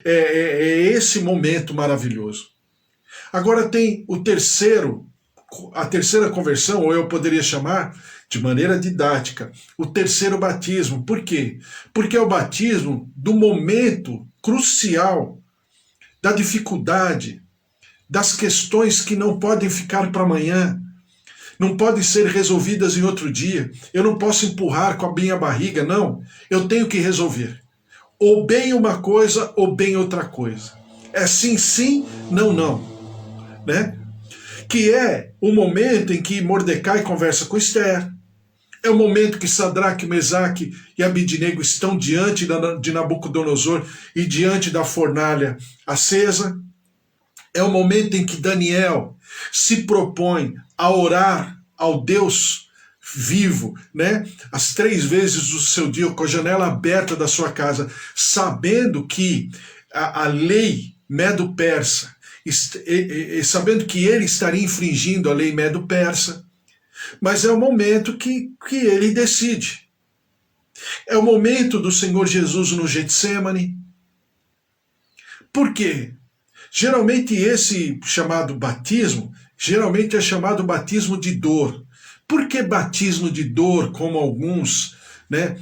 É esse momento maravilhoso. Agora tem a terceira conversão, ou eu poderia chamar, de maneira didática, o terceiro batismo. Por quê? Porque é o batismo do momento crucial, da dificuldade, das questões que não podem ficar para amanhã, não podem ser resolvidas em outro dia. Eu não posso empurrar com a minha barriga, não. Eu tenho que resolver. Ou bem uma coisa, ou bem outra coisa. É sim, sim, não, não. Né? Que é o momento em que Mordecai conversa com Esther. É o momento que Sadraque, Mesaque e Abidnego estão diante de Nabucodonosor e diante da fornalha acesa. É o momento em que Daniel se propõe a orar ao Deus vivo, né? As 3 vezes do seu dia, com a janela aberta da sua casa, sabendo que a lei medo-persa, sabendo que ele estaria infringindo a lei medo-persa, mas é o momento que ele decide. É o momento do Senhor Jesus no Getsemane. Por quê? Geralmente esse chamado batismo, geralmente é chamado batismo de dor. Por que batismo de dor, como alguns, né,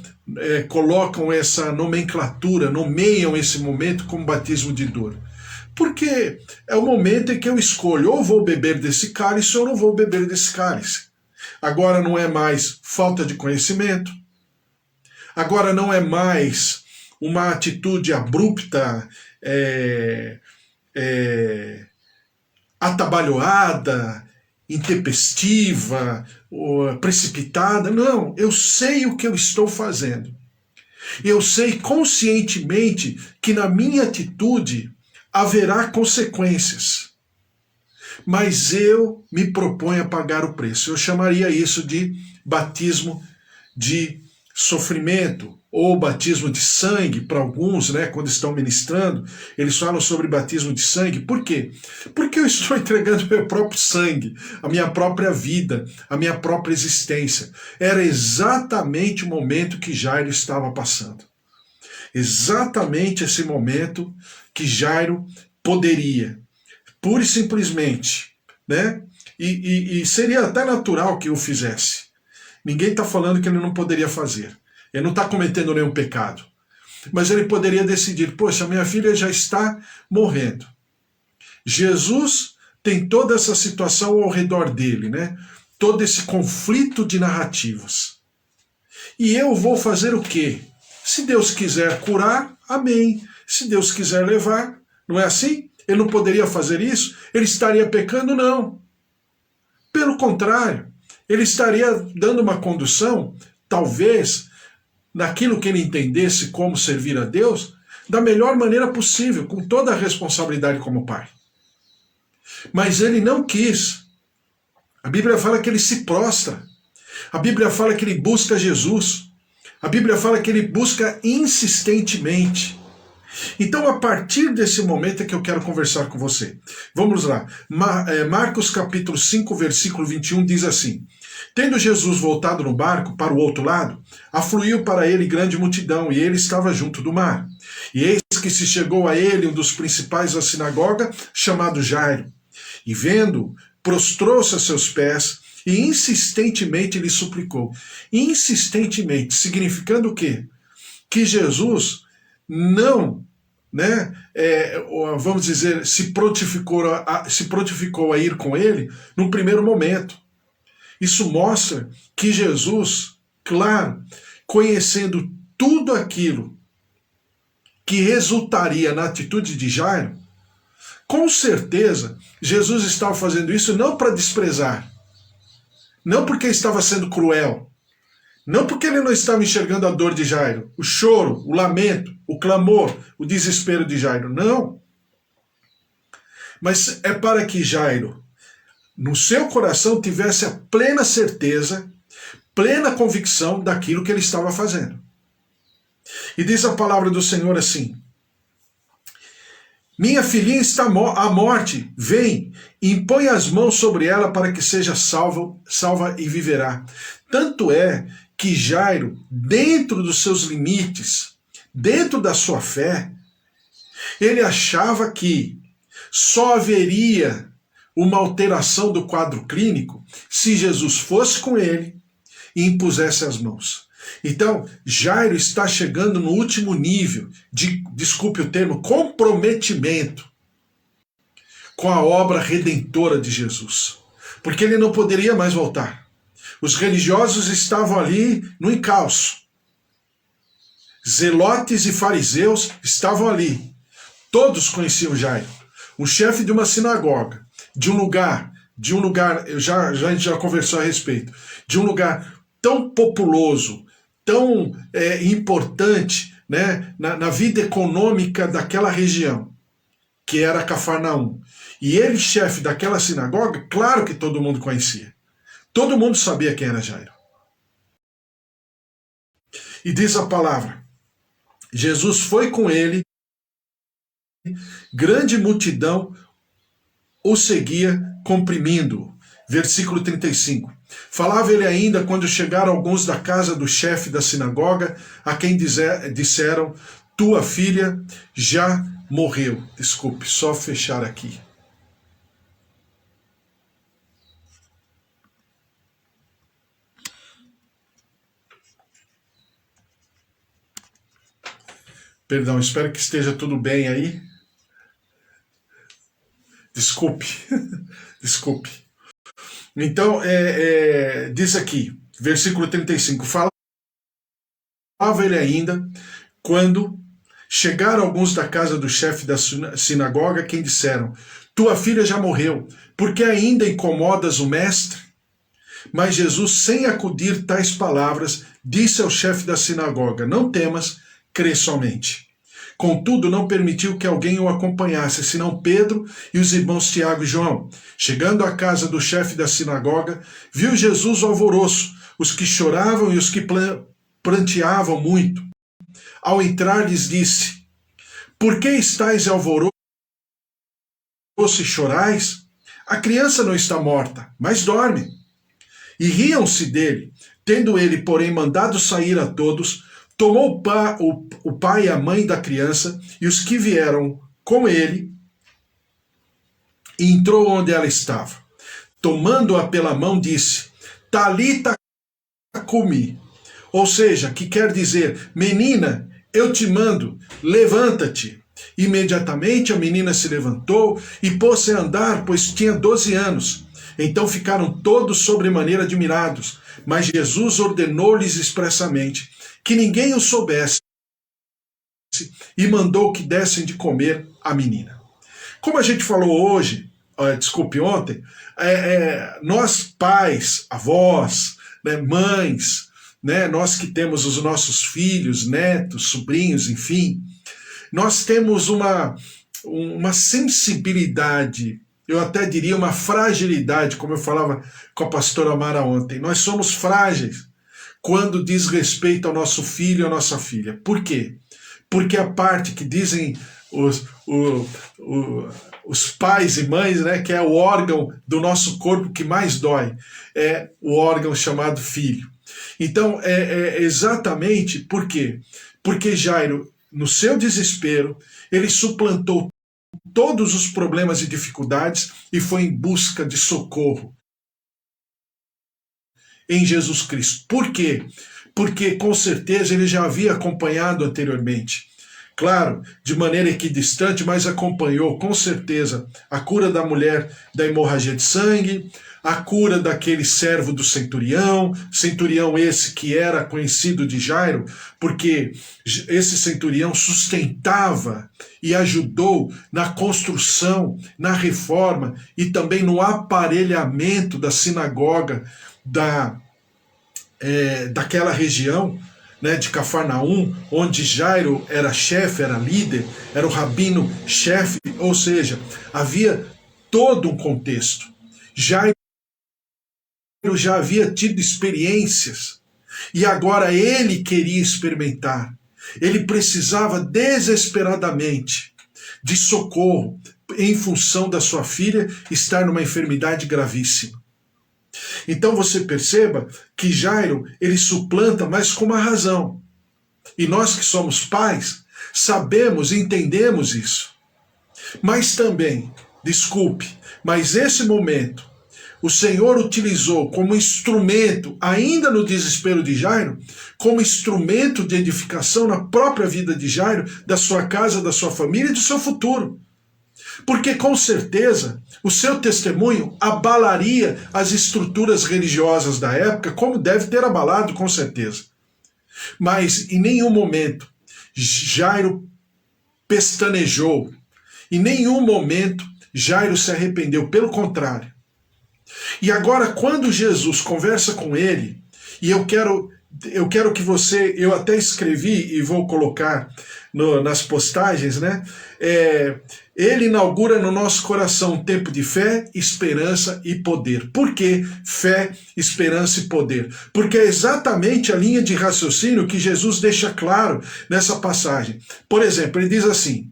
colocam essa nomenclatura, nomeiam esse momento como batismo de dor? Porque é o momento em que eu escolho, ou vou beber desse cálice ou não vou beber desse cálice. Agora não é mais falta de conhecimento, agora não é mais uma atitude abrupta, atabalhoada, intempestiva, precipitada. Não, eu sei o que eu estou fazendo. Eu sei conscientemente que na minha atitude haverá consequências. Mas eu me proponho a pagar o preço. Eu chamaria isso de batismo de sofrimento, ou batismo de sangue, para alguns, né, quando estão ministrando, eles falam sobre batismo de sangue. Por quê? Porque eu estou entregando meu próprio sangue, a minha própria vida, a minha própria existência. Era exatamente o momento que Jairo estava passando. Exatamente esse momento que Jairo poderia, pura e simplesmente, né? E seria até natural que o fizesse. Ninguém está falando que ele não poderia fazer. Ele não está cometendo nenhum pecado. Mas ele poderia decidir, poxa, minha filha já está morrendo. Jesus tem toda essa situação ao redor dele, né? Todo esse conflito de narrativas. E eu vou fazer o quê? Se Deus quiser curar, amém. Se Deus quiser levar, não é assim? Ele não poderia fazer isso? Ele estaria pecando? Não. Pelo contrário, ele estaria dando uma condução, talvez, naquilo que ele entendesse como servir a Deus, da melhor maneira possível, com toda a responsabilidade como pai. Mas ele não quis. A Bíblia fala que ele se prostra. A Bíblia fala que ele busca Jesus. A Bíblia fala que ele busca insistentemente. Então, a partir desse momento é que eu quero conversar com você. Vamos lá. Marcos capítulo 5, versículo 21 diz assim: Tendo Jesus voltado no barco para o outro lado, afluiu para ele grande multidão, e ele estava junto do mar. E eis que se chegou a ele um dos principais da sinagoga, chamado Jairo. E vendo, prostrou-se a seus pés e insistentemente lhe suplicou. Insistentemente, significando o quê? Que Jesus não, né, vamos dizer, se prontificou a ir com ele num primeiro momento. Isso mostra que Jesus, claro, conhecendo tudo aquilo que resultaria na atitude de Jairo, com certeza Jesus estava fazendo isso não para desprezar, não porque estava sendo cruel, não porque ele não estava enxergando a dor de Jairo, o choro, o lamento, o clamor, o desespero de Jairo, não. Mas é para que Jairo, no seu coração, tivesse a plena certeza, plena convicção daquilo que ele estava fazendo. E diz a palavra do Senhor assim: Minha filhinha está à morte, vem, e impõe as mãos sobre ela para que seja salva e viverá. Tanto é que Jairo, dentro dos seus limites, dentro da sua fé, Ele achava que só haveria uma alteração do quadro clínico se Jesus fosse com ele e impusesse as mãos. Então, Jairo está chegando no último nível de, desculpe o termo, comprometimento com a obra redentora de Jesus. Porque ele não poderia mais voltar. Os religiosos estavam ali no encalço. Zelotes e fariseus estavam ali. Todos conheciam Jairo. O chefe de uma sinagoga, de um lugar, a gente já conversou a respeito, de um lugar tão populoso, tão importante, né, na vida econômica daquela região, que era Cafarnaum. E ele, chefe daquela sinagoga, claro que todo mundo conhecia. Todo mundo sabia quem era Jairo. E diz a palavra, Jesus foi com ele, grande multidão o seguia, comprimindo-o. Versículo 35. Falava ele ainda quando chegaram alguns da casa do chefe da sinagoga, a quem disseram, tua filha já morreu. Desculpe, só fechar aqui. Perdão, espero que esteja tudo bem aí. Desculpe, desculpe. Então, diz aqui, versículo 35, falava ele ainda, quando chegaram alguns da casa do chefe da sinagoga, quem disseram, tua filha já morreu, por que ainda incomodas o mestre? Mas Jesus, sem acudir tais palavras, disse ao chefe da sinagoga, não temas, crê somente. Contudo, não permitiu que alguém o acompanhasse, senão Pedro e os irmãos Tiago e João. Chegando à casa do chefe da sinagoga, viu Jesus o alvoroço, os que choravam e os que pranteavam muito. Ao entrar, lhes disse, por que estáis em alvoroço e chorais? A criança não está morta, mas dorme. E riam-se dele. Tendo ele, porém, mandado sair a todos, tomou o pai e a mãe da criança e os que vieram com ele e entrou onde ela estava. Tomando-a pela mão, disse, Talita cumi. Ou seja, que quer dizer, menina, eu te mando, levanta-te. Imediatamente a menina se levantou e pôs-se a andar, pois tinha 12 anos. Então ficaram todos sobremaneira admirados, mas Jesus ordenou-lhes expressamente que ninguém o soubesse e mandou que dessem de comer à menina. Como a gente falou hoje, ontem, nós pais, avós, né, mães, né, nós que temos os nossos filhos, netos, sobrinhos, enfim, nós temos uma sensibilidade, eu até diria uma fragilidade, como eu falava com a pastora Mara ontem. Nós somos frágeis quando diz respeito ao nosso filho e à nossa filha. Por quê? Porque a parte que dizem os pais e mães, né, que é o órgão do nosso corpo que mais dói, é o órgão chamado filho. Então, exatamente por quê? Porque Jairo, no seu desespero, ele suplantou todos os problemas e dificuldades e foi em busca de socorro em Jesus Cristo. Por quê? Porque com certeza ele já havia acompanhado anteriormente. Claro, de maneira equidistante, mas acompanhou com certeza a cura da mulher da hemorragia de sangue, a cura daquele servo do centurião esse que era conhecido de Jairo, porque esse centurião sustentava e ajudou na construção, na reforma e também no aparelhamento da sinagoga daquela região, né, de Cafarnaum, onde Jairo era chefe, era líder, era o rabino chefe, ou seja, havia todo um contexto. Jairo já havia tido experiências e agora ele queria experimentar. Ele precisava desesperadamente de socorro em função da sua filha estar numa enfermidade gravíssima. Então você perceba que Jairo, ele suplanta, mas com uma razão. E nós que somos pais, sabemos e entendemos isso. Mas também, desculpe, mas esse momento o Senhor utilizou como instrumento, ainda no desespero de Jairo, como instrumento de edificação na própria vida de Jairo, da sua casa, da sua família e do seu futuro. Porque com certeza o seu testemunho abalaria as estruturas religiosas da época, como deve ter abalado com certeza. Mas em nenhum momento Jairo pestanejou, em nenhum momento Jairo se arrependeu, pelo contrário. E agora, quando Jesus conversa com ele, e eu quero que você, eu até escrevi e vou colocar nas postagens, né? Ele inaugura no nosso coração um tempo de fé, esperança e poder. Por que fé, esperança e poder? Porque é exatamente a linha de raciocínio que Jesus deixa claro nessa passagem. Por exemplo, ele diz assim,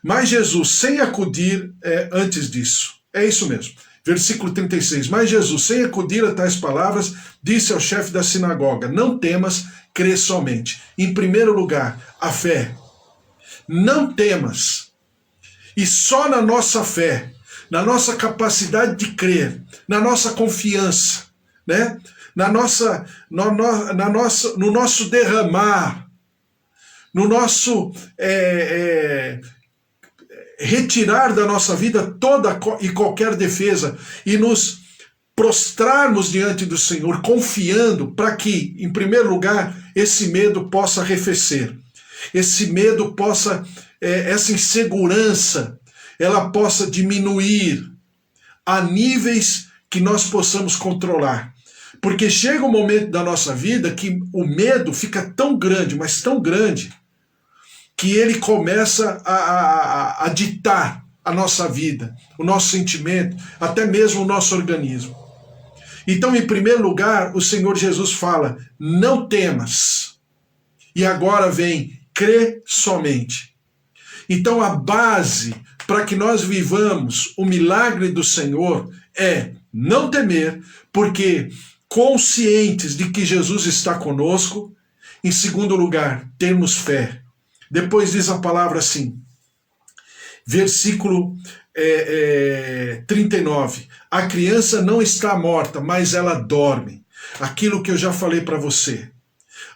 mas Jesus, sem acudir antes disso, é isso mesmo. Versículo 36, mas Jesus, sem acudir a tais palavras, disse ao chefe da sinagoga, não temas, crê somente. Em primeiro lugar, a fé. Não temas. E só na nossa fé, na nossa capacidade de crer, na nossa confiança, né? no nosso derramar, no nosso retirar da nossa vida toda e qualquer defesa e nos prostrarmos diante do Senhor, confiando para que, em primeiro lugar, esse medo possa arrefecer, esse medo possa, essa insegurança, ela possa diminuir a níveis que nós possamos controlar. Porque chega um momento da nossa vida que o medo fica tão grande, mas tão grande, que ele começa a ditar a nossa vida, o nosso sentimento, até mesmo o nosso organismo. Então, em primeiro lugar, o Senhor Jesus fala, não temas. E agora vem, crê somente. Então, a base para que nós vivamos o milagre do Senhor é não temer, porque conscientes de que Jesus está conosco. Em segundo lugar, termos fé. Depois diz a palavra assim, versículo 39, a criança não está morta, mas ela dorme. Aquilo que eu já falei para você.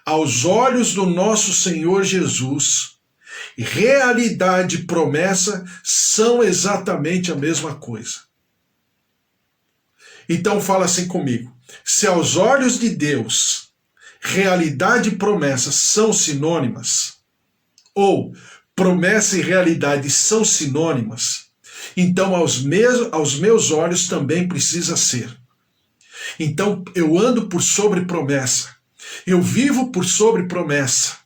Aos olhos do nosso Senhor Jesus, realidade e promessa são exatamente a mesma coisa. Então fala assim comigo, se aos olhos de Deus, realidade e promessa são sinônimas, ou promessa e realidade são sinônimas, então aos meus olhos também precisa ser. Então eu ando por sobre promessa, eu vivo por sobre promessa,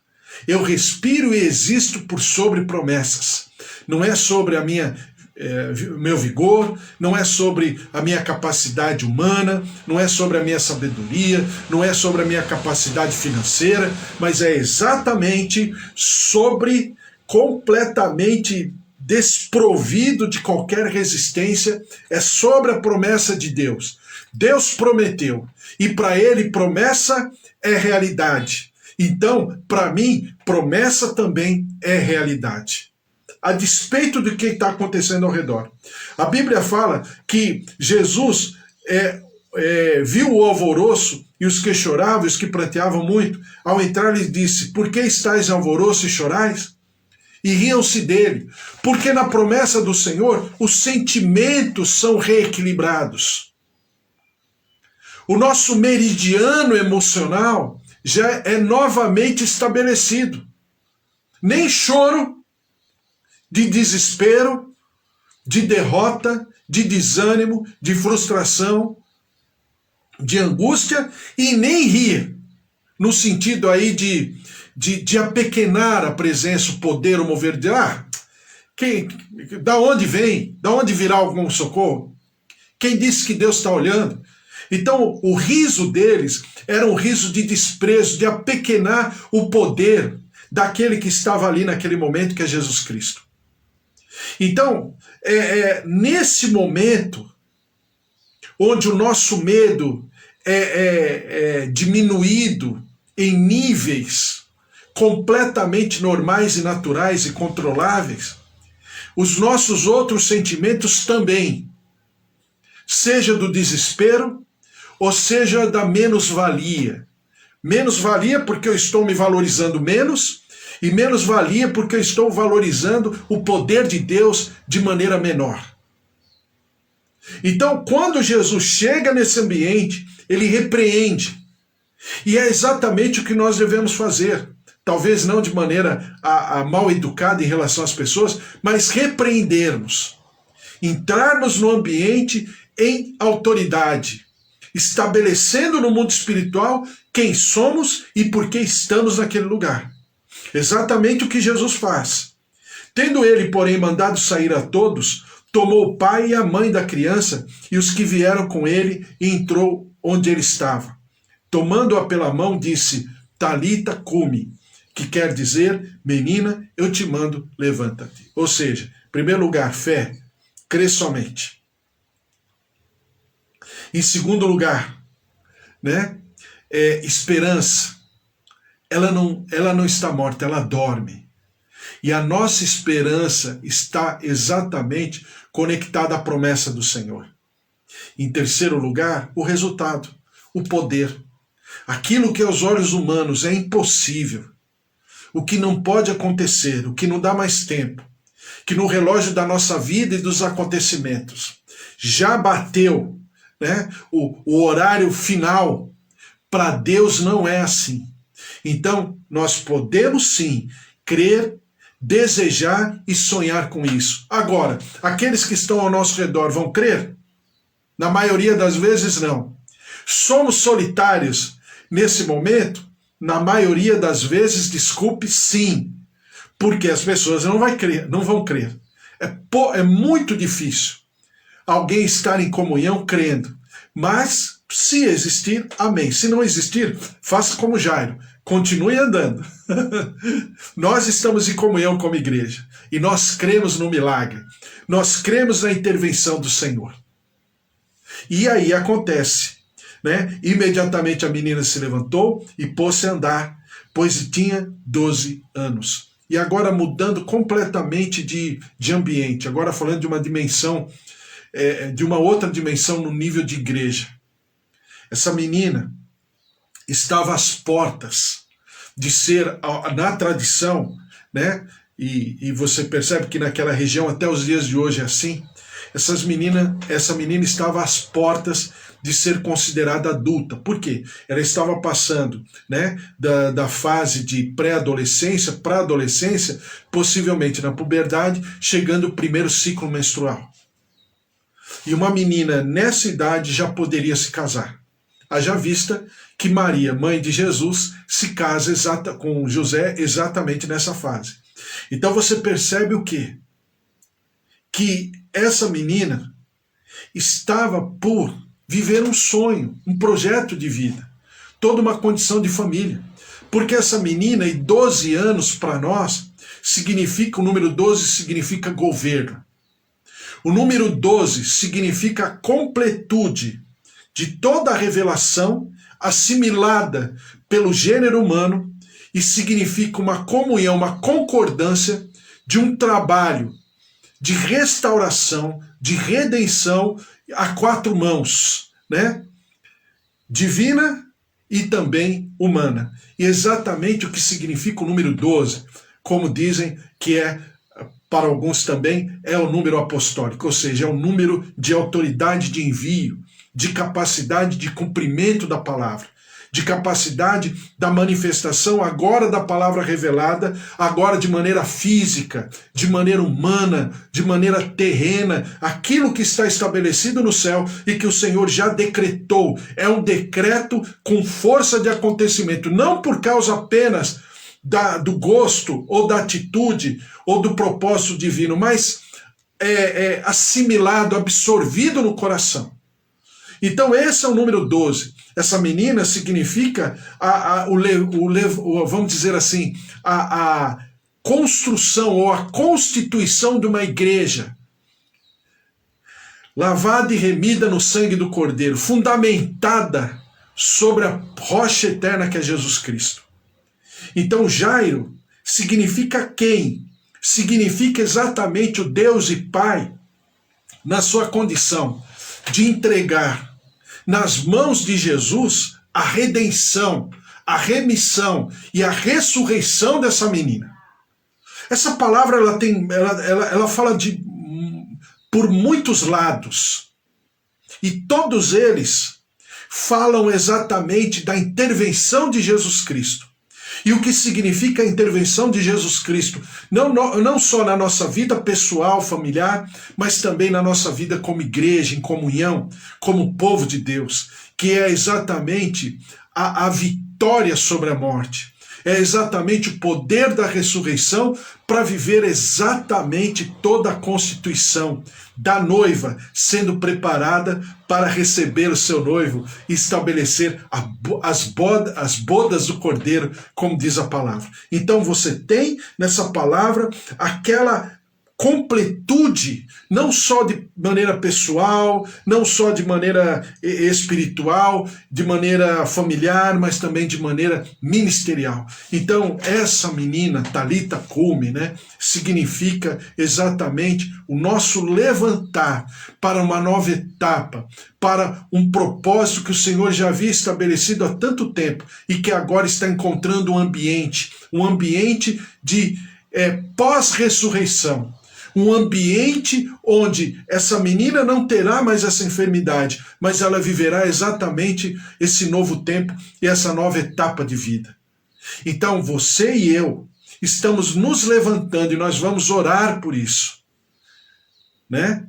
eu respiro e existo por sobre promessas. Não é sobre a meu vigor, não é sobre a minha capacidade humana, não é sobre a minha sabedoria, não é sobre a minha capacidade financeira, mas é exatamente sobre, completamente desprovido de qualquer resistência, é sobre a promessa de Deus. Deus prometeu, e para ele promessa é realidade. Então, para mim, promessa também é realidade. A despeito do que está acontecendo ao redor. A Bíblia fala que Jesus viu o alvoroço e os que choravam, os que pranteavam muito. Ao entrar, lhes disse, por que estáis em alvoroço e chorais? E riam-se dele. Porque na promessa do Senhor, os sentimentos são reequilibrados. O nosso meridiano emocional já é novamente estabelecido. Nem choro, de desespero, de derrota, de desânimo, de frustração, de angústia, e nem rir, no sentido aí de apequenar a presença, o poder, o mover de da onde vem? Da onde virá algum socorro? Quem disse que Deus está olhando? Então, o riso deles era um riso de desprezo, de apequenar o poder daquele que estava ali naquele momento, que é Jesus Cristo. Então, nesse momento, onde o nosso medo é diminuído em níveis completamente normais e naturais e controláveis, os nossos outros sentimentos também, seja do desespero, ou seja da menos-valia. Menos-valia porque eu estou me valorizando menos, e menos-valia porque eu estou valorizando o poder de Deus de maneira menor. Então, quando Jesus chega nesse ambiente, ele repreende. E é exatamente o que nós devemos fazer. Talvez não de maneira mal educada em relação às pessoas, mas repreendermos. Entrarmos no ambiente em autoridade, estabelecendo no mundo espiritual quem somos e por que estamos naquele lugar. Exatamente o que Jesus faz. Tendo ele, porém, mandado sair a todos, tomou o pai e a mãe da criança e os que vieram com ele e entrou onde ele estava. Tomando-a pela mão, disse, Talita cumi, que quer dizer, menina, eu te mando, levanta-te. Ou seja, em primeiro lugar, fé, crê somente. Em segundo lugar, esperança. Ela não está morta, ela dorme. E a nossa esperança está exatamente conectada à promessa do Senhor. Em terceiro lugar, o resultado, o poder. Aquilo que aos olhos humanos é impossível, o que não pode acontecer, o que não dá mais tempo, que no relógio da nossa vida e dos acontecimentos já bateu, o horário final, para Deus não é assim. Então, nós podemos sim crer, desejar e sonhar com isso. Agora, aqueles que estão ao nosso redor vão crer? Na maioria das vezes, não. Somos solitários nesse momento? Na maioria das vezes, desculpe, sim. Porque as pessoas não vão crer. É muito difícil alguém estar em comunhão crendo. Mas, se existir, amém. Se não existir, faça como Jairo. Continue andando. Nós estamos em comunhão como igreja. E nós cremos no milagre. Nós cremos na intervenção do Senhor. E aí acontece. Imediatamente a menina se levantou e pôs-se a andar, pois tinha 12 anos. E agora mudando completamente de ambiente. Agora falando de uma dimensão, de uma outra dimensão no nível de igreja. Essa menina estava às portas de ser, na tradição, e você percebe que naquela região até os dias de hoje é assim, essa menina estava às portas de ser considerada adulta. Por quê? Ela estava passando da fase de pré-adolescência para adolescência, possivelmente na puberdade, chegando ao primeiro ciclo menstrual. E uma menina nessa idade já poderia se casar. Haja vista que Maria, mãe de Jesus, se casa com José exatamente nessa fase. Então você percebe o quê? Que essa menina estava por viver um sonho, um projeto de vida, toda uma condição de família. Porque essa menina, e 12 anos para nós, significa, o número 12 significa governo. O número 12 significa a completude de toda a revelação assimilada pelo gênero humano e significa uma comunhão, uma concordância de um trabalho de restauração, de redenção a quatro mãos, divina e também humana. E exatamente o que significa o número 12, como dizem que para alguns também, é o número apostólico, ou seja, é o número de autoridade de envio, de capacidade de cumprimento da palavra, de capacidade da manifestação agora da palavra revelada, agora de maneira física, de maneira humana, de maneira terrena, aquilo que está estabelecido no céu e que o Senhor já decretou. É um decreto com força de acontecimento, não por causa apenas do gosto ou da atitude ou do propósito divino, mas assimilado, absorvido no coração. Então esse é o número 12. Essa menina significa, vamos dizer assim, a construção ou a constituição de uma igreja, lavada e remida no sangue do Cordeiro, fundamentada sobre a rocha eterna que é Jesus Cristo. Então Jairo significa quem significa exatamente o Deus e Pai na sua condição de entregar nas mãos de Jesus a redenção, a remissão e a ressurreição dessa menina. Essa palavra ela fala por muitos lados, e todos eles falam exatamente da intervenção de Jesus Cristo. E o que significa a intervenção de Jesus Cristo, não só na nossa vida pessoal, familiar, mas também na nossa vida como igreja, em comunhão, como povo de Deus, que é exatamente a vitória sobre a morte. É exatamente o poder da ressurreição para viver exatamente toda a constituição da noiva sendo preparada para receber o seu noivo e estabelecer as bodas do Cordeiro, como diz a palavra. Então você tem nessa palavra aquela completude, não só de maneira pessoal, não só de maneira espiritual, de maneira familiar, mas também de maneira ministerial. Então, essa menina, Talita Cume, né, significa exatamente o nosso levantar para uma nova etapa, para um propósito que o Senhor já havia estabelecido há tanto tempo e que agora está encontrando um ambiente de pós-ressurreição. Um ambiente onde essa menina não terá mais essa enfermidade, mas ela viverá exatamente esse novo tempo e essa nova etapa de vida. Então você e eu estamos nos levantando e nós vamos orar por isso, né?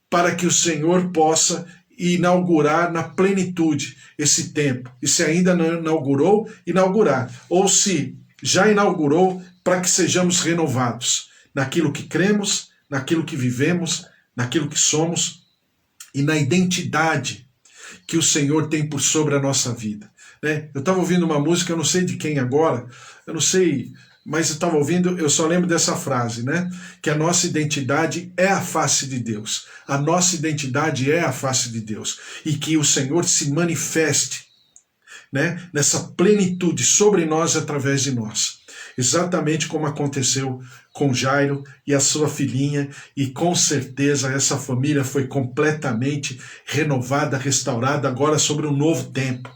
Para que o Senhor possa inaugurar na plenitude esse tempo. E se ainda não inaugurou, inaugurar. Ou se já inaugurou, para que sejamos renovados naquilo que cremos, naquilo que vivemos, naquilo que somos e na identidade que o Senhor tem por sobre a nossa vida. Né? Eu estava ouvindo uma música, eu não sei de quem agora, eu não sei, mas eu estava ouvindo, eu só lembro dessa frase, né? Que a nossa identidade é a face de Deus. A nossa identidade é a face de Deus. E que o Senhor se manifeste, né, nessa plenitude sobre nós através de nós. Exatamente como aconteceu com Jairo e a sua filhinha, e com certeza essa família foi completamente renovada, restaurada, agora sobre um novo tempo.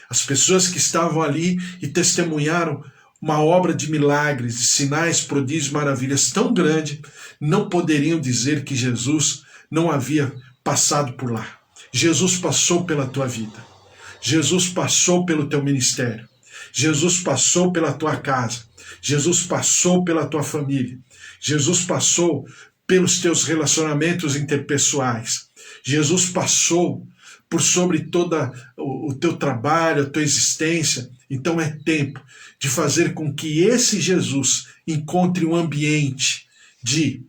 As pessoas que estavam ali e testemunharam uma obra de milagres, de sinais, prodígios, maravilhas tão grande, não poderiam dizer que Jesus não havia passado por lá. Jesus passou pela tua vida. Jesus passou pelo teu ministério. Jesus passou pela tua casa, Jesus passou pela tua família, Jesus passou pelos teus relacionamentos interpessoais, Jesus passou por sobre todo o teu trabalho, a tua existência. Então é tempo de fazer com que esse Jesus encontre um ambiente de,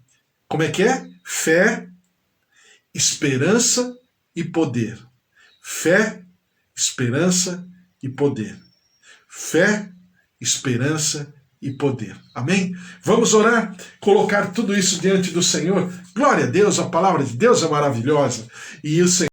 como é que é? Fé, esperança e poder. Fé, esperança e poder. Fé, esperança e poder. Amém? Vamos orar, colocar tudo isso diante do Senhor. Glória a Deus, a palavra de Deus é maravilhosa. E o Senhor